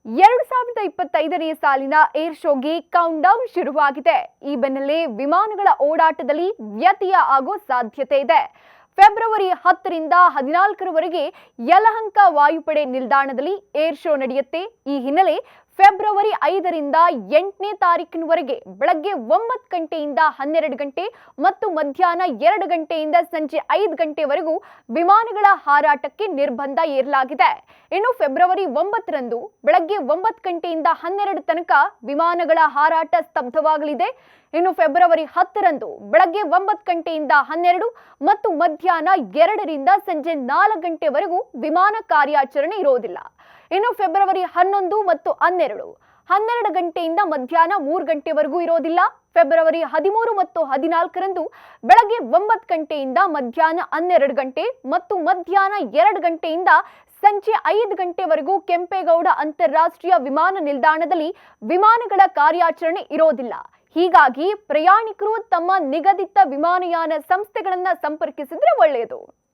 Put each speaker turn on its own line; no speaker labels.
2025ನೇ ಸಾಲಿನ air ಶೋಗೆ count down ಶುರುವಾಗಿದೆ. ಈ ಬೆನ್ನಲ್ಲೇ ವಿಮಾನಗಳ ಓಡಾಟದಲ್ಲಿ ವ್ಯತ್ಯಯ ಆಗೋ ಸಾಧ್ಯತೆ ಇದೆ. ಫೆಬ್ರವರಿ 10 ರಿಂದ 14ರವರೆಗೆ ಯಲಹಂಕ ವಾಯುಪಡೆ ನಿಲ್ದಾಣದಲ್ಲಿ ಏರ್ ಶೋ ನಡೆಯುತ್ತೆ. ಈ ಹಿನ್ನೆಲೆ ಫೆಬ್ರವರಿ 5 ರಿಂದ 8ನೇ ತಾರೀಕಿನವರೆಗೆ ಬೆಳಗ್ಗೆ 9 ಗಂಟೆಯಿಂದ 12 ಗಂಟೆ ಮತ್ತು ಮಧ್ಯಾಹ್ನ 2 ಗಂಟೆಯಿಂದ ಸಂಜೆ 5 ಗಂಟೆವರೆಗೂ ವಿಮಾನಗಳ ಹಾರಾಟಕ್ಕೆ ನಿರ್ಬಂಧ ಹೇರಲಾಗಿದೆ. ಇನ್ನು ಫೆಬ್ರವರಿ 9ರಂದು ಬೆಳಗ್ಗೆ 9 ಗಂಟೆಯಿಂದ 12 ತನಕ ವಿಮಾನಗಳ ಹಾರಾಟ ಸ್ತಬ್ಧವಾಗಲಿದೆ. ಇನ್ನು ಫೆಬ್ರವರಿ 10ರಂದು ಬೆಳಗ್ಗೆ 9 ಗಂಟೆಯಿಂದ 12 ಮತ್ತು ಮಧ್ಯಾಹ್ನ 2 ರಿಂದ ಸಂಜೆ 4 ಗಂಟೆವರೆಗೂ ವಿಮಾನ ಕಾರ್ಯಾಚರಣೆ ಇರೋದಿಲ್ಲ. ಇನ್ನು ಫೆಬ್ರವರಿ 11 ಮತ್ತು 12 ಗಂಟೆಯಿಂದ ಮಧ್ಯಾಹ್ನ 3 ಗಂಟೆವರೆಗೂ ಇರೋದಿಲ್ಲ. ಫೆಬ್ರವರಿ 13 ಮತ್ತು 14ರಂದು ಬೆಳಗ್ಗೆ 9 ಗಂಟೆಯಿಂದ ಮಧ್ಯಾಹ್ನ 12 ಗಂಟೆ ಮತ್ತು ಮಧ್ಯಾಹ್ನ 2 ಗಂಟೆಯಿಂದ ಸಂಜೆ 5 ಗಂಟೆವರೆಗೂ ಕೆಂಪೇಗೌಡ ಅಂತಾರಾಷ್ಟ್ರೀಯ ವಿಮಾನ ನಿಲ್ದಾಣದಲ್ಲಿ ವಿಮಾನಗಳ ಕಾರ್ಯಾಚರಣೆ ಇರೋದಿಲ್ಲ. ಹೀಗಾಗಿ ಪ್ರಯಾಣಿಕರು ತಮ್ಮ ನಿಗದಿತ ವಿಮಾನಯಾನ ಸಂಸ್ಥೆಗಳನ್ನು ಸಂಪರ್ಕಿಸಿದ್ರೆ ಒಳ್ಳೆಯದು.